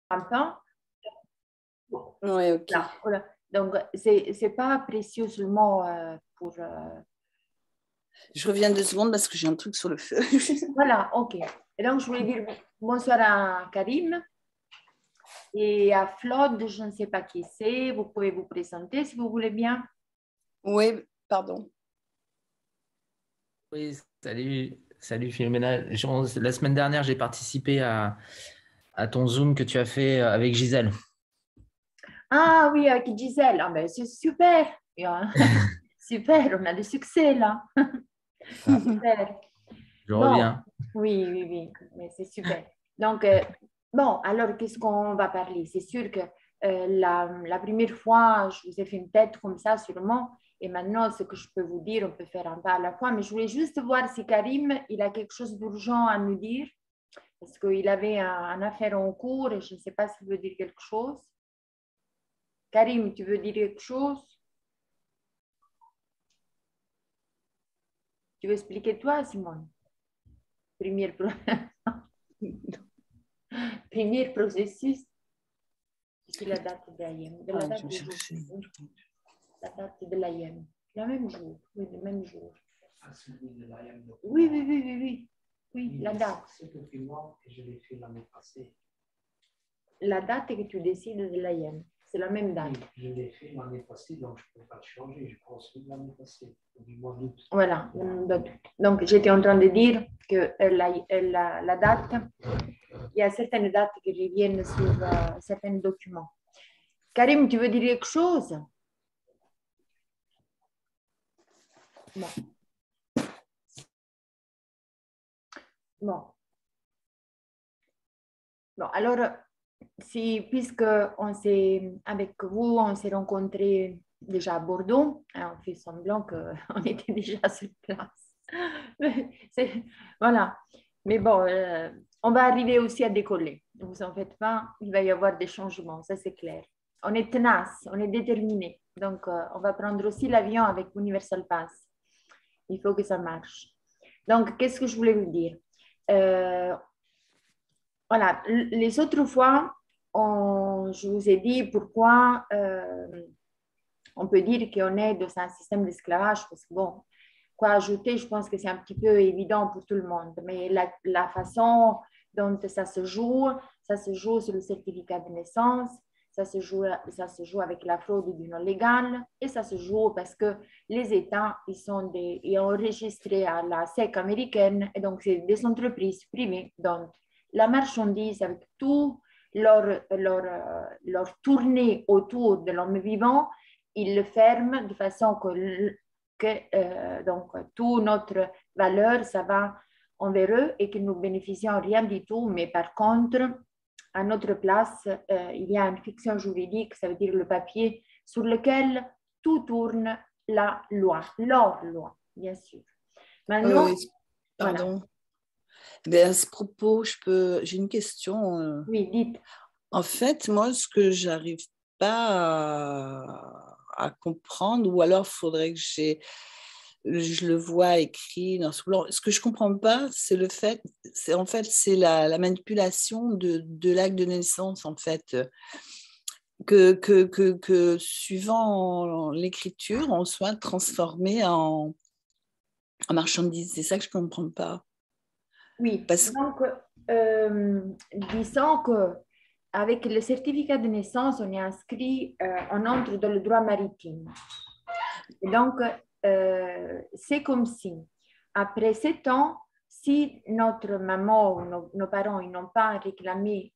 Entends? Oui, ok. Là, voilà. Donc, c'est pas précieux seulement pour... Je reviens 2 secondes parce que j'ai un truc sur le feu. Voilà, ok. Et donc, je voulais dire bonsoir à Karim et à Claude, je ne sais pas qui c'est. Vous pouvez vous présenter si vous voulez bien. Oui, pardon. Oui, salut Philomena. La semaine dernière, j'ai participé à ton Zoom que tu as fait avec Gisèle. Ah oui, avec Gisèle. Ah, ben, c'est super. Super, on a du succès là. Super. Je Bon, reviens. oui, mais c'est super. Donc, bon, alors qu'est-ce qu'on va parler? C'est sûr que la première fois, je vous ai fait une tête comme ça sûrement, et maintenant, ce que je peux vous dire, on peut faire un pas à la fois, mais je voulais juste voir si Karim, il a quelque chose d'urgent à nous dire, parce qu'il avait un affaire en cours, et je ne sais pas s'il veut dire quelque chose. Karim, tu veux dire quelque chose? Tu veux expliquer toi, Simone? Premier, premier processus, c'est la date de l'AIM, de la date du jour. La date de l'AIM. Le même jour, oui, le même jour. Oui. Oui, la date. C'est depuis moi que je l'ai fait l'année passée. La date que tu décides de l'AIM, c'est la même date. Oui, je l'ai fait l'année passée, donc je ne peux pas le changer. Je pense que l'année passée, du mois d'août. Voilà. Donc, j'étais en train de dire que la date, il y a certaines dates qui reviennent sur certains documents. Karim, tu veux dire quelque chose? Non. Bon. Bon, alors, puisque avec vous, on s'est rencontrés déjà à Bordeaux, hein, on fait semblant qu'on était déjà sur place. Voilà. Mais bon, on va arriver aussi à décoller. Ne vous en faites pas, il va y avoir des changements, ça c'est clair. On est tenace, on est déterminé. Donc, on va prendre aussi l'avion avec Universal Pass. Il faut que ça marche. Donc, qu'est-ce que je voulais vous dire? Voilà, les autres fois, je vous ai dit pourquoi on peut dire qu'on est dans un système d'esclavage, parce que bon, quoi ajouter, je pense que c'est un petit peu évident pour tout le monde, mais la façon dont ça se joue sur le certificat de naissance, ça se joue avec la fraude du non légal, et ça se joue parce que les États, ils ont enregistré à la SEC américaine, et donc c'est des entreprises privées, donc la marchandise avec tout leur tournée autour de l'homme vivant, ils le ferment de façon que donc, toute notre valeur, ça va envers eux et que nous bénéficions rien du tout. Mais par contre, à notre place, il y a une fiction juridique, ça veut dire le papier sur lequel tout tourne, la loi, leur loi, bien sûr. Maintenant, pardon. Voilà. Ben, à ce propos, j'ai une question. Oui, dites. En fait, moi, ce que j'arrive pas à comprendre, ou alors il faudrait que je le vois écrit dans ce blanc. Ce que je comprends pas, c'est le fait, c'est la manipulation de l'acte de naissance, en fait, que suivant l'écriture, on soit transformé en marchandise. C'est ça que je comprends pas. Oui, donc, disons que avec le certificat de naissance, on est inscrit, on entre dans le droit maritime. Et donc, c'est comme si, après 7 ans, si notre maman ou nos parents n'ont pas réclamé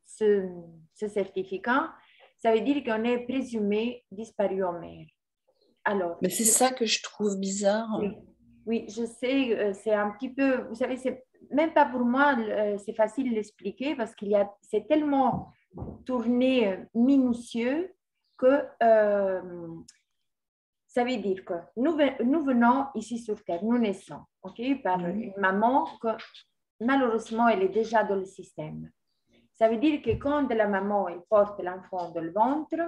ce certificat, ça veut dire qu'on est présumé disparu en mer. Alors, mais c'est ça que je trouve bizarre. Oui, je sais, c'est un petit peu, vous savez, c'est même pas pour moi, c'est facile d'expliquer parce c'est tellement tourné minutieux que ça veut dire que nous venons ici sur Terre, nous naissons, par une maman que malheureusement elle est déjà dans le système. Ça veut dire que quand la maman elle porte l'enfant dans le ventre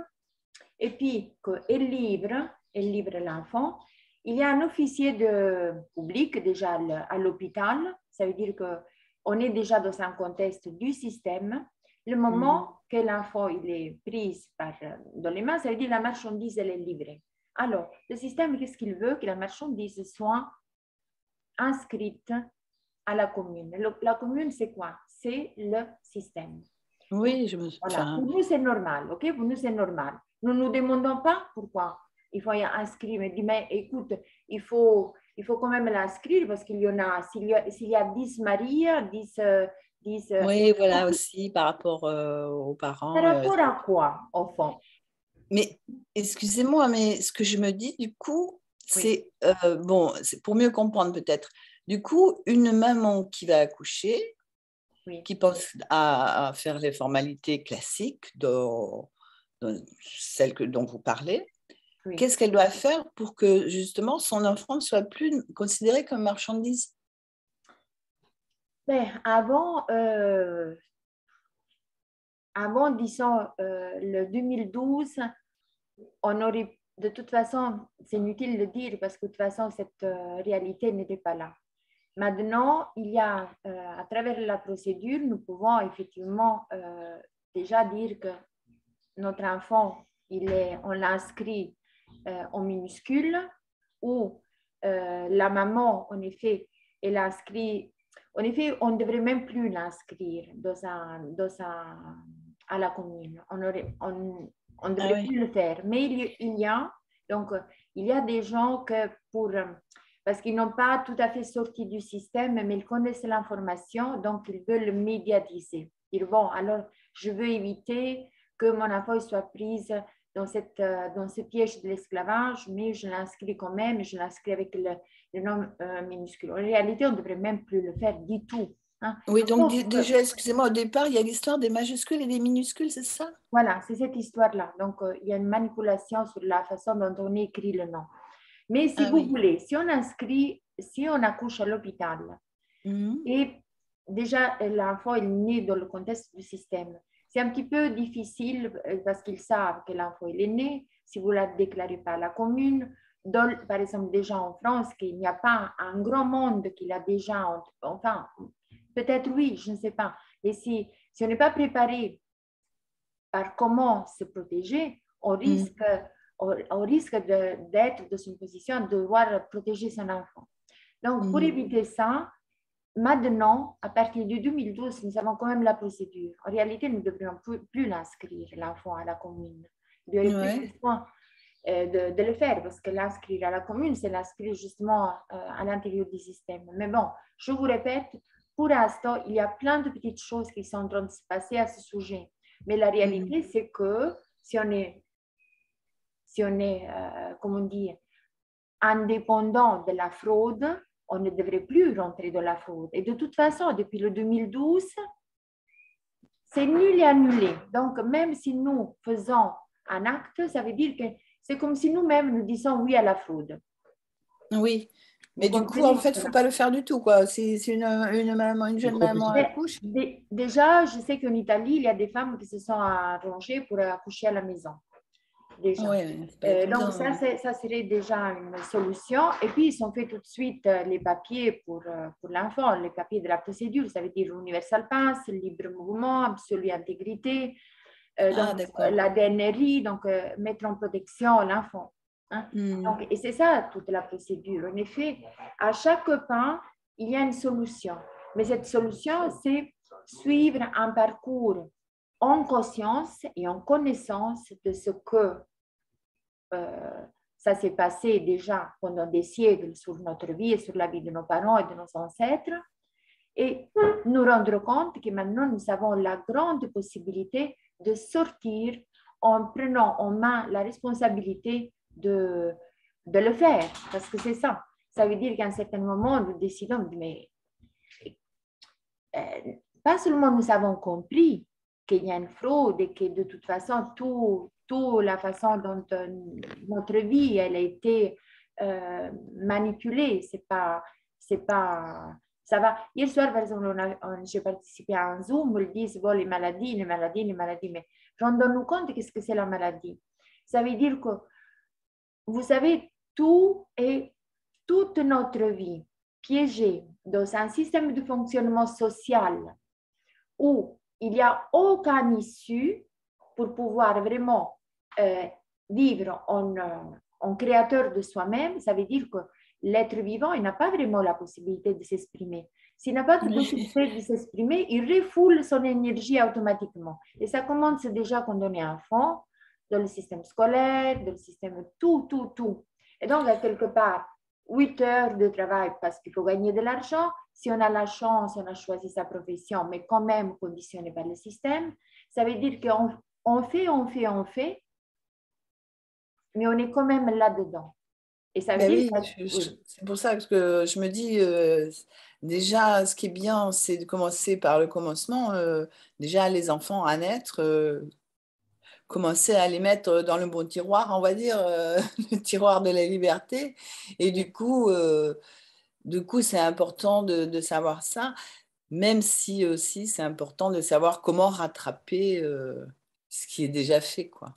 et puis qu'elle livre l'enfant, il y a un officier de public déjà à l'hôpital. Ça veut dire qu'on est déjà dans un contexte du système. Le moment que l'enfant il est pris dans les mains, ça veut dire que la marchandise elle est livrée. Alors, le système, qu'est-ce qu'il veut? Que la marchandise soit inscrite à la commune. La commune, c'est quoi? C'est le système. Oui, Voilà. Pour nous, c'est normal, ok? Pour nous, c'est normal. Nous ne nous demandons pas pourquoi il faut y inscrire. Mais dis, mais écoute, il faut quand même l'inscrire parce qu'il y en a, s'il y a 10 Maria, 10 oui, voilà aussi par rapport aux parents. par rapport à quoi, au fond? Mais excusez-moi, mais ce que je me dis, du coup, Oui. c'est bon, c'est pour mieux comprendre peut-être. Du coup, une maman qui va accoucher, Oui. qui pense à faire les formalités classiques, celles dont vous parlez, Oui. qu'est-ce qu'elle doit faire pour que justement son enfant ne soit plus considéré comme marchandise? Ben, avant, disons, le 2012, on aurait, de toute façon, c'est inutile de dire parce que de toute façon, cette réalité n'était pas là. Maintenant, il y a, à travers la procédure, nous pouvons effectivement déjà dire que notre enfant, on l'inscrit en minuscule ou la maman, en effet, elle inscrit. En effet, on ne devrait même plus l'inscrire à la commune. On ne devrait plus le faire. Mais il y a des gens que parce qu'ils n'ont pas tout à fait sorti du système, mais ils connaissent l'information, donc ils veulent le médiatiser. Ils vont, alors, je veux éviter que mon enfant soit prise dans ce piège de l'esclavage, mais je l'inscris quand même, je l'inscris avec le nom minuscule. En réalité, on ne devrait même plus le faire du tout. Hein. Oui, donc déjà, excusez-moi, au départ, il y a l'histoire des majuscules et des minuscules, c'est ça? Voilà, c'est cette histoire-là. Donc, il y a une manipulation sur la façon dont on écrit le nom. Mais si vous voulez, si on accouche à l'hôpital, et déjà l'enfant est né dans le contexte du système, c'est un petit peu difficile parce qu'ils savent que l'enfant est né. Si vous ne la déclarez pas à la commune, par exemple, déjà en France, qu'il n'y a pas un grand monde qui l'a déjà, enfin, peut-être oui, je ne sais pas. Et si on n'est pas préparé par comment se protéger, on risque d'être dans une position de devoir protéger son enfant. Donc, pour éviter ça, maintenant, à partir de 2012, nous avons quand même la procédure. En réalité, nous ne devrions plus l'inscrire, l'enfant, à la commune. Il n'y aurait plus besoin de le faire parce que l'inscrire à la commune, c'est l'inscrire justement à l'intérieur du système. Mais bon, je vous répète, pour l'instant, il y a plein de petites choses qui sont en train de se passer à ce sujet. Mais la réalité, c'est que si on est comment dire, indépendant de la fraude, on ne devrait plus rentrer dans la fraude. Et de toute façon, depuis le 2012, c'est nul et annulé. Donc, même si nous faisons un acte, ça veut dire que c'est comme si nous-mêmes nous disons oui à la fraude. Oui, mais du coup, en fait, il ne faut pas le faire du tout, quoi. Si une jeune maman accouche. Déjà, je sais qu'en Italie, il y a des femmes qui se sont arrangées pour accoucher à la maison. Déjà. Donc, ça serait déjà une solution. Et puis, ils ont fait tout de suite les papiers pour l'enfant, les papiers de la procédure, ça veut dire universal pass, libre mouvement, absolue intégrité, donc la DNRI, donc mettre en protection l'enfant. Hein? Donc, et c'est ça toute la procédure. En effet, à chaque pas, il y a une solution. Mais cette solution, c'est suivre un parcours en conscience et en connaissance de ce que ça s'est passé déjà pendant des siècles sur notre vie et sur la vie de nos parents et de nos ancêtres, et nous rendre compte que maintenant nous avons la grande possibilité de sortir en prenant en main la responsabilité de le faire, parce que c'est ça. Ça veut dire qu'à un certain moment, nous décidons, mais pas seulement nous avons compris qu'il y a une fraude et que de toute façon, toute la façon dont notre vie elle a été manipulée, ça va. Hier soir, par exemple, j'ai participé à un Zoom où ils disent bon, les maladies, mais rendons-nous compte qu'est-ce que c'est la maladie. Ça veut dire que, vous savez, toute notre vie piégée dans un système de fonctionnement social où il n'y a aucune issue pour pouvoir vraiment vivre en créateur de soi-même. Ça veut dire que l'être vivant, il n'a pas vraiment la possibilité de s'exprimer. S'il n'a pas de possibilité de s'exprimer, il refoule son énergie automatiquement. Et ça commence déjà quand on est enfant, dans le système scolaire, dans le système tout. Et donc, à quelque part, 8 heures de travail parce qu'il faut gagner de l'argent. Si on a la chance, on a choisi sa profession, mais quand même conditionné par le système, ça veut dire qu'on fait, mais on est quand même là-dedans. Et ça veut dire c'est pour ça que je me dis, déjà, ce qui est bien, c'est de commencer par le commencement. Déjà, les enfants à naître, commencer à les mettre dans le bon tiroir, on va dire, le tiroir de la liberté. Et du coup, c'est important de savoir ça, même si aussi c'est important de savoir comment rattraper ce qui est déjà fait, quoi.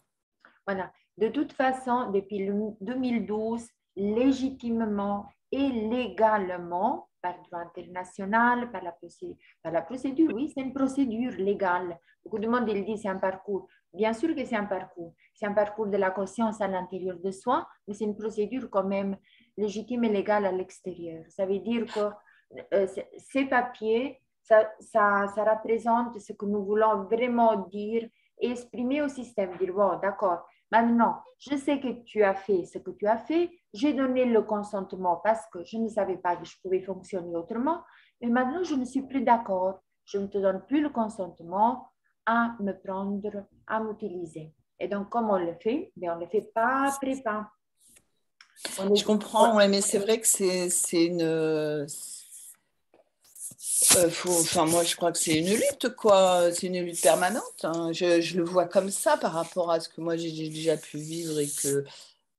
Voilà. De toute façon, depuis 2012, légitimement et légalement, par droit international, par la procédure, oui, c'est une procédure légale. Beaucoup de monde il dit c'est un parcours. Bien sûr que c'est un parcours. C'est un parcours de la conscience à l'intérieur de soi, mais c'est une procédure quand même légitime et légale à l'extérieur. Ça veut dire que ces papiers, ça représente ce que nous voulons vraiment dire et exprimer au système, dire, bon, d'accord, maintenant, je sais que tu as fait ce que tu as fait, j'ai donné le consentement parce que je ne savais pas que je pouvais fonctionner autrement, mais maintenant, je ne suis plus d'accord, je ne te donne plus le consentement à me prendre, à m'utiliser. Et donc, comme on le fait? Mais on ne le fait pas après pas. Je comprends, ouais, mais c'est vrai que c'est une... moi, je crois que c'est une lutte, quoi. C'est une lutte permanente, hein. Je le vois comme ça par rapport à ce que moi, j'ai déjà pu vivre et que...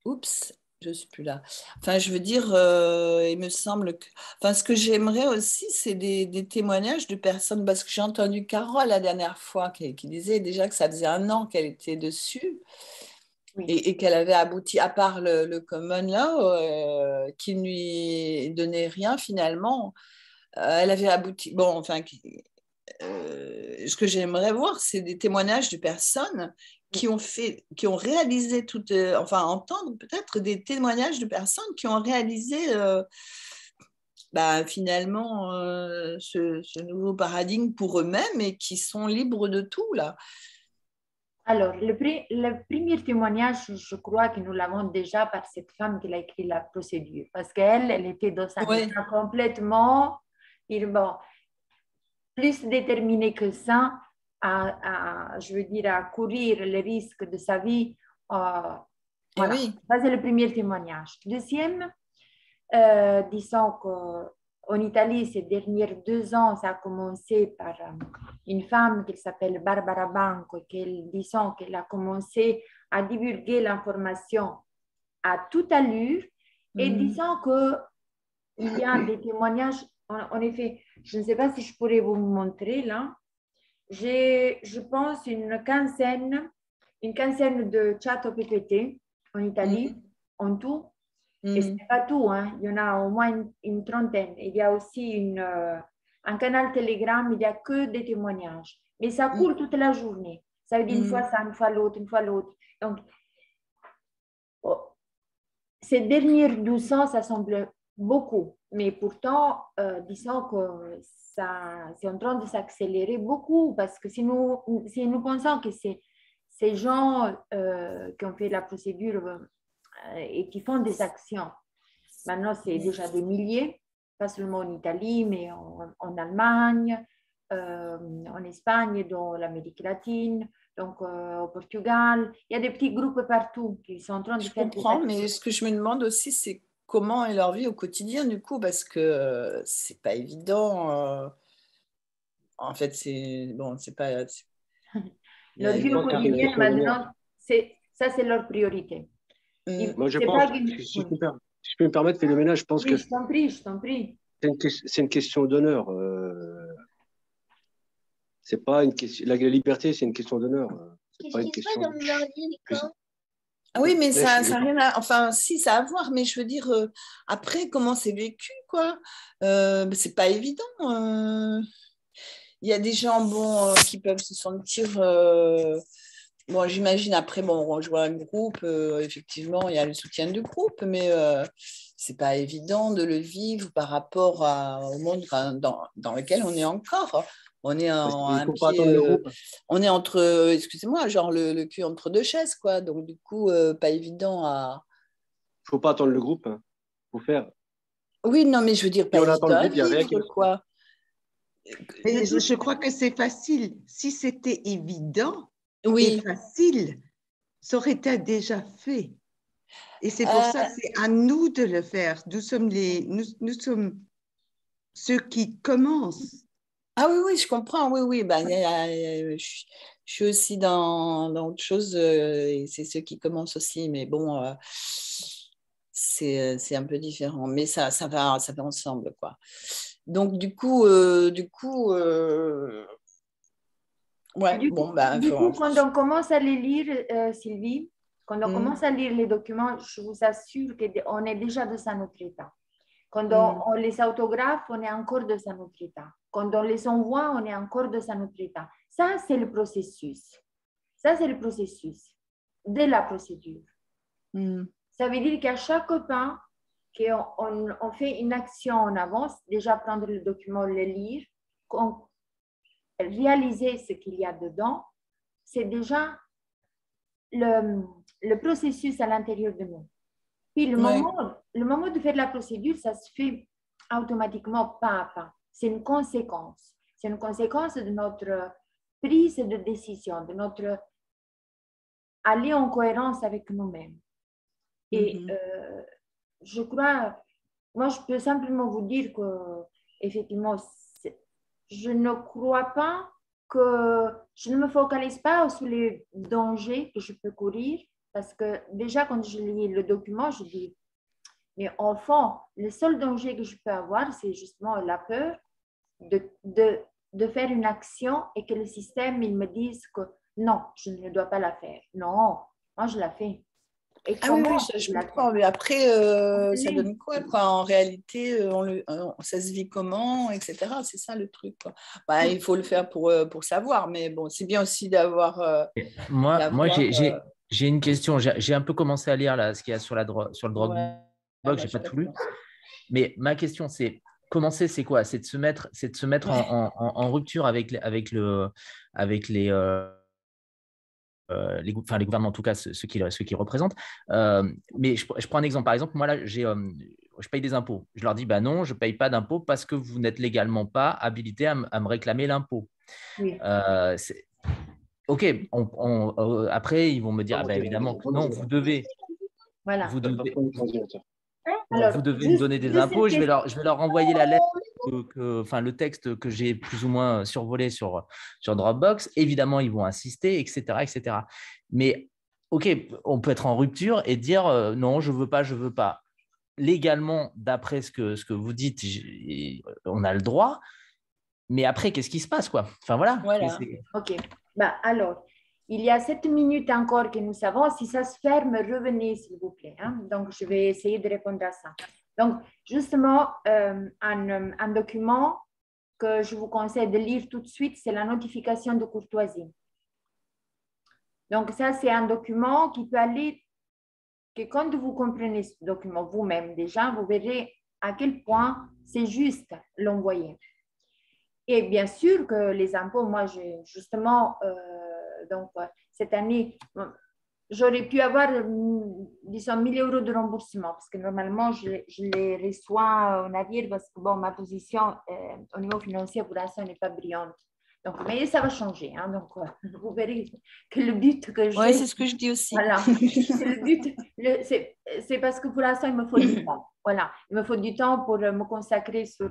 Oups, je ne suis plus là. Enfin, je veux dire, il me semble que... Enfin, ce que j'aimerais aussi, c'est des témoignages de personnes, parce que j'ai entendu Carole la dernière fois qui disait déjà que ça faisait 1 an qu'elle était dessus. Oui. Et qu'elle avait abouti, à part le common law, qui ne lui donnait rien finalement, elle avait abouti. Bon, enfin, ce que j'aimerais voir, c'est des témoignages de personnes qui ont réalisé enfin, entendre peut-être des témoignages de personnes qui ont réalisé finalement ce nouveau paradigme pour eux-mêmes et qui sont libres de tout, là. Alors, le premier témoignage, je crois que nous l'avons déjà par cette femme qui a écrit la procédure, parce qu'elle était dans un état complètement, bon, plus déterminée que ça, je veux dire, à courir le risque de sa vie. Voilà, ça c'est le premier témoignage. Deuxième, disons qu'en Italie, ces derniers 2 ans, ça a commencé par une femme qui s'appelle Barbara Banco, disons qu'elle a commencé à divulguer l'information à toute allure. Et disons qu'il y a des témoignages, en effet, je ne sais pas si je pourrais vous montrer là. J'ai, je pense, une quinzaine de chats OPPT en Italie, en tout. Et ce n'est pas tout, hein. Il y en a au moins une trentaine. Il y a aussi un canal Telegram, il n'y a que des témoignages. Mais ça coule toute la journée. Ça veut dire une fois ça, une fois l'autre, une fois l'autre. Donc, ces dernières 12 ans, ça semble beaucoup. Mais pourtant, disons que c'est en train de s'accélérer beaucoup parce que si nous pensons que ces gens qui ont fait la procédure et qui font des actions, maintenant c'est déjà des milliers, pas seulement en Italie, mais en Allemagne, en Espagne, dans l'Amérique latine, donc au Portugal. Il y a des petits groupes partout qui sont en train de faire des actions. Je comprends, mais ce que je me demande aussi, c'est comment est leur vie au quotidien, du coup, parce que c'est pas évident. En fait, c'est pas. Leur vie au quotidien, maintenant, ça, c'est leur priorité. Moi, je pense, si je peux me permettre, Philomena, je pense que. Je t'en prie. C'est une question d'honneur. C'est pas une question. La liberté, c'est une question d'honneur. C'est pas une question. Ah oui, mais ça n'a rien à... Enfin, si, ça a à voir, mais je veux dire, après, comment c'est vécu, quoi. C'est pas évident. il y a des gens qui peuvent se sentir... bon, j'imagine après, on rejoint un groupe, effectivement, il y a le soutien du groupe, mais c'est pas évident de le vivre par rapport au monde dans lequel on est encore. On est Il faut pas attendre le groupe. on est entre, excusez-moi, genre le cul entre deux chaises, quoi. Donc, du coup, pas évident à... Il faut pas attendre le groupe. Il faut faire. Oui, non, mais je veux dire, pas on évident attend le à groupe, il y a rien qui vivre, va se quoi. Mais je crois que c'est facile. Si c'était évident et Oui, facile, ça aurait été déjà fait. Et c'est pour ça que c'est à nous de le faire. Nous sommes ceux qui commencent. ah oui, oui, je comprends, oui, oui. Ben, je suis aussi dans autre chose, et c'est ceux qui commencent aussi, mais bon, c'est un peu différent. Mais ça va ensemble, quoi. Donc, du coup, ouais, Du bon, coup, ben, quand on commence à les lire, Sylvie, quand on commence à lire les documents, je vous assure qu'on est déjà dans un autre état. Quand on les autographe, on est encore dans un autre état. Quand on les envoie, on est encore dans un autre état. Ça, c'est le processus. Ça, c'est le processus de la procédure. Ça veut dire qu'à chaque pas qu'on fait une action en avance, déjà prendre le document, le lire, réaliser ce qu'il y a dedans, c'est déjà le processus à l'intérieur de nous. Puis le moment de faire la procédure, ça se fait automatiquement pas à pas. C'est une conséquence. C'est une conséquence de notre prise de décision, de notre aller en cohérence avec nous-mêmes. Et je crois, moi je peux simplement vous dire que effectivement, je ne crois pas que je ne me focalise pas sur les dangers que je peux courir, parce que déjà quand je lis le document, je dis, mais en fond, le seul danger que je peux avoir, c'est justement la peur de faire une action et que le système, il me dise que non, je ne dois pas la faire. Non, moi je la fais. Et ah oui, je comprends. Mais après, ça donne quoi, en réalité, ça se vit comment, etc. C'est ça le truc, quoi. Bah, il faut le faire pour savoir, mais bon, c'est bien aussi d'avoir... Moi j'ai une question. J'ai un peu commencé à lire là, ce qu'il y a sur le Dropbox. Je n'ai pas tout lu. Mais ma question, c'est commencer, c'est quoi? C'est de se mettre en rupture avec les gouvernements, en tout cas ceux qui représentent. Mais je prends un exemple. Par exemple, moi, là, je paye des impôts. Je leur dis, bah non, je ne paye pas d'impôts parce que vous n'êtes légalement pas habilité à me réclamer l'impôt. Oui. OK. Après, ils vont me dire, évidemment, non, vous devez. Voilà. Vous devez Alors, me donner des impôts. Je vais leur envoyer la lettre, le texte que j'ai plus ou moins survolé sur Dropbox. Évidemment, ils vont insister, etc., etc. Mais OK, on peut être en rupture et dire non, je veux pas. Légalement, d'après ce que vous dites, on a le droit. Mais après, qu'est-ce qui se passe, quoi? Enfin, voilà. OK. Alors, il y a 7 minutes encore que nous savons. Si ça se ferme, revenez, s'il vous plaît. Hein? Donc, je vais essayer de répondre à ça. Donc, justement, un document que je vous conseille de lire tout de suite, c'est la notification de courtoisie. Donc, ça, c'est un document qui peut aller, que quand vous comprenez ce document vous-même déjà, vous verrez à quel point c'est juste l'envoyer. Et bien sûr que les impôts, moi, justement, donc cette année, j'aurais pu avoir, disons, 1 000 € de remboursement parce que normalement, je les reçois en arrière parce que, bon, ma position au niveau financier pour l'instant n'est pas brillante. Donc, mais ça va changer. Hein, donc, vous verrez que le but que j'ai… Oui, c'est ce que je dis aussi. Voilà, le but, c'est parce que pour l'instant, il me faut du temps. Voilà, il me faut du temps pour me consacrer sur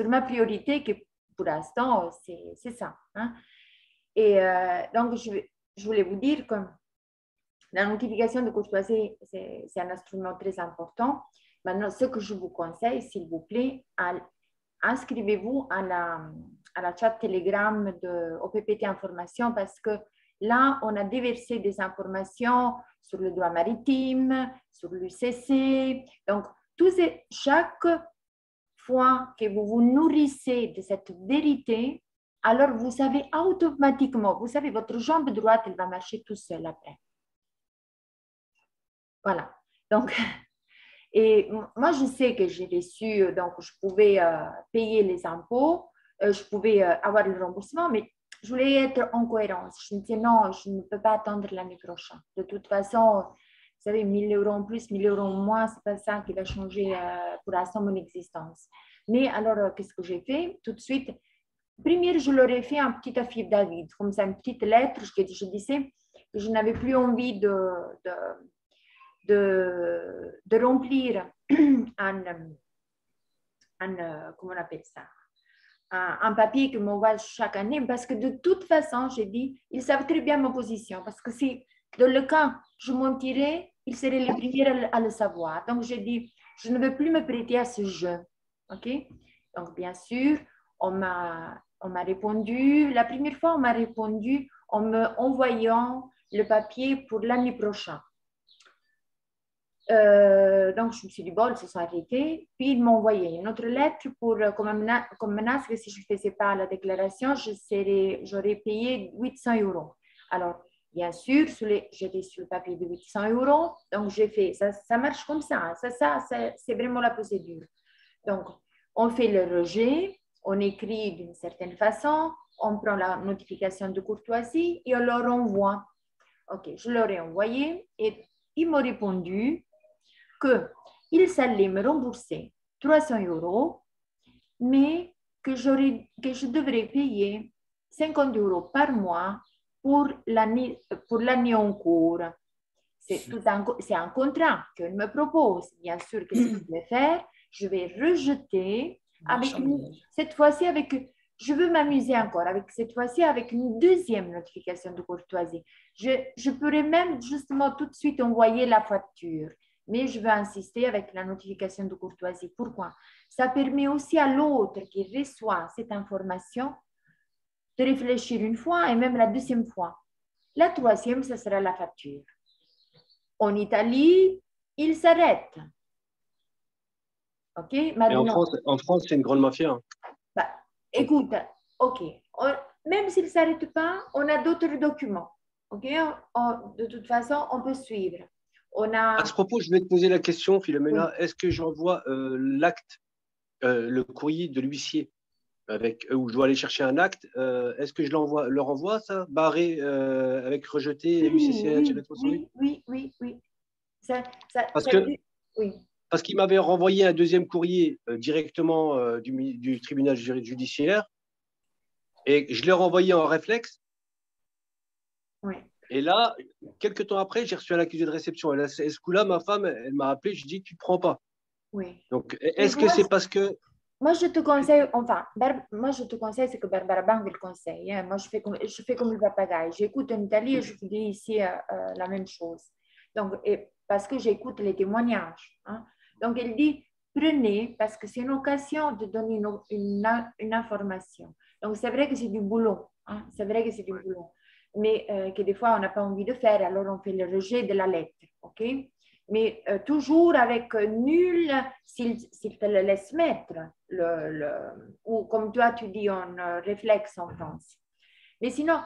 ma priorité, que pour l'instant, c'est ça. Hein. Et donc, je voulais vous dire que la notification de courtoisie, c'est un instrument très important. Maintenant, ce que je vous conseille, s'il vous plaît, inscrivez-vous à la chat Telegram de OPPT Information parce que là, on a déversé des informations sur le droit maritime, sur l'UCC. Donc, chaque fois que vous vous nourrissez de cette vérité, alors vous savez automatiquement, vous savez, votre jambe droite, elle va marcher tout seul après. Voilà. Donc, et moi, je sais que j'ai reçu, donc je pouvais payer les impôts, je pouvais avoir le remboursement, mais je voulais être en cohérence. Je me disais non, je ne peux pas attendre l'année prochaine. De toute façon, vous savez, 1 000 € en plus, 1 000 € en moins, ce n'est pas ça qui va changer pour l'instant mon existence. Mais alors, qu'est-ce que j'ai fait? Tout de suite, première, je leur ai fait un petit affidavit, comme ça, une petite lettre. Je disais que je n'avais plus envie de remplir comment on appelle ça, un papier que m'envoie chaque année, parce que de toute façon, j'ai dit, ils savent très bien ma position, parce que si dans le cas je mentirais, ils seraient les premiers à le savoir. Donc, j'ai dit, je ne veux plus me prêter à ce jeu. OK? Donc, bien sûr, on m'a répondu, la première fois, on m'a répondu en me envoyant le papier pour l'année prochaine. Donc, je me suis dit, bon, ils se sont arrêtés. Puis, ils m'ont envoyé une autre lettre pour, comme menace que si je ne faisais pas la déclaration, j'aurais payé 800 €. Alors, bien sûr, j'étais sur le papier de 800 €. Donc, j'ai fait, ça marche comme ça. C'est vraiment la procédure. Donc, on fait le rejet, on écrit d'une certaine façon, on prend la notification de courtoisie et on leur envoie. OK, je leur ai envoyé et ils m'ont répondu qu'ils allaient me rembourser 300 €, mais que je devrais payer 50 € par mois pour l'année en cours. C'est un contrat qu'ils me proposent. Bien sûr, qu'est-ce que je vais faire? Je vais rejeter cette fois-ci je veux m'amuser encore cette fois-ci avec une deuxième notification de courtoisie. Je pourrais même justement tout de suite envoyer la facture, mais je veux insister avec la notification de courtoisie. Pourquoi? Ça permet aussi à l'autre qui reçoit cette information de réfléchir une fois et même la deuxième fois. La troisième, ce sera la facture. En Italie, il s'arrête. OK? Et en France, c'est une grande mafia. Hein. Bah, écoute, OK. Même s'il ne s'arrête pas, on a d'autres documents. OK? De toute façon, on peut suivre. À ce propos, je vais te poser la question, Philomena. Oui. Est-ce que j'envoie l'acte, le courrier de l'huissier, où je dois aller chercher un acte? Est-ce que je leur envoie ça, barré avec rejeté, oui. Parce qu'il m'avait renvoyé un deuxième courrier directement du tribunal judiciaire et je l'ai renvoyé en réflexe. Oui. Et là, quelques temps après, j'ai reçu un accusé de réception. Et là, ce coup-là, ma femme, elle m'a appelé, je dis, tu ne prends pas. Oui. Donc, est-ce que c'est parce que… Moi, je te conseille, c'est que Barbara Bang le conseille. Hein. Moi, je fais comme le papagaï. J'écoute en Italie et je vous dis ici la même chose. Donc, parce que j'écoute les témoignages. Hein. Donc, elle dit, prenez, parce que c'est une occasion de donner une information. Donc, c'est vrai que c'est du boulot. Hein. C'est vrai que c'est du boulot. Mais que des fois, on n'a pas envie de faire, alors on fait le rejet de la lettre. OK? Mais toujours avec nul, s'il te le laisse mettre, ou comme toi, tu dis en réflexe en France. Mais sinon,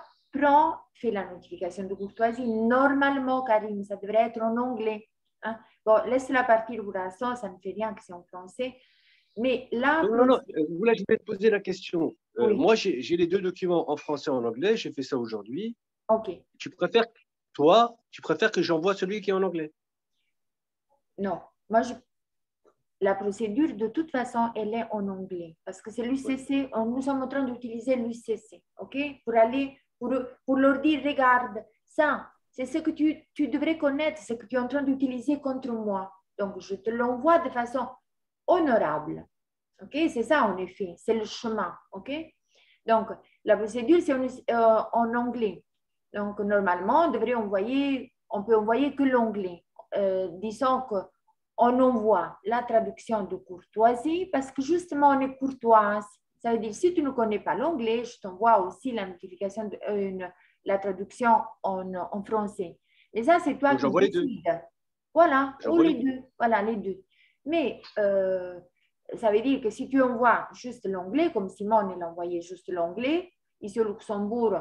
fais la notification de courtoisie. Normalement, Karim, ça devrait être en anglais. Hein? Bon, laisse-la partir pour l'instant, ça ne fait rien que c'est en français. Mais là… Non, vous là, je vais te poser la question. Oui. Moi, j'ai les deux documents en français et en anglais. J'ai fait ça aujourd'hui. OK. Tu préfères que j'envoie celui qui est en anglais? Non. Moi, la procédure, de toute façon, elle est en anglais. Parce que c'est l'UCC. Nous sommes en train d'utiliser l'UCC. OK? Pour leur dire, regarde, ça, c'est ce que tu devrais connaître, ce que tu es en train d'utiliser contre moi. Donc, je te l'envoie de façon honorable. OK? C'est ça, en effet. C'est le chemin. OK? Donc, la procédure, c'est en anglais. Donc, normalement, on peut envoyer que l'anglais. Disons qu'on envoie la traduction de courtoisie parce que justement, on est courtoise. Ça veut dire, si tu ne connais pas l'anglais, je t'envoie aussi la notification, la traduction en français. Et ça, c'est toi qui décides. Voilà, ou les deux. Voilà, les deux. Mais ça veut dire que si tu envoies juste l'anglais, comme Simone, elle envoyait juste l'anglais, ici au Luxembourg,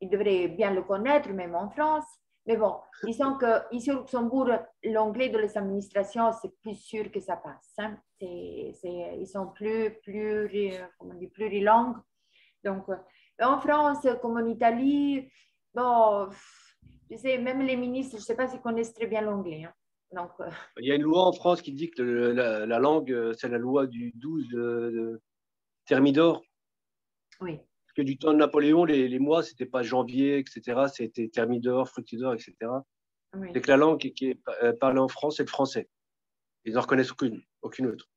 ils devraient bien le connaître, même en France. Mais bon, disons qu'ici au Luxembourg, l'anglais de les administrations, c'est plus sûr que ça passe. Hein. Ils sont plurilingues. Donc, en France, comme en Italie, bon, tu sais, même les ministres, je ne sais pas s'ils connaissent très bien l'anglais. Hein. Donc, il y a une loi en France qui dit que la langue, c'est la loi du 12 Thermidor. oui. Parce que du temps de Napoléon, les mois, ce n'était pas janvier, etc. C'était Thermidor, Fructidor, etc. Oui. C'est que la langue qui est parlée en France, c'est le français. Ils n'en reconnaissent aucune autre.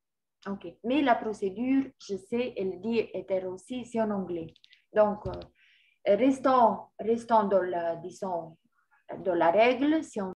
OK. Mais la procédure, je sais, elle dit était aussi, c'est en anglais. Donc, restons dans la, disons, dans la règle. Si on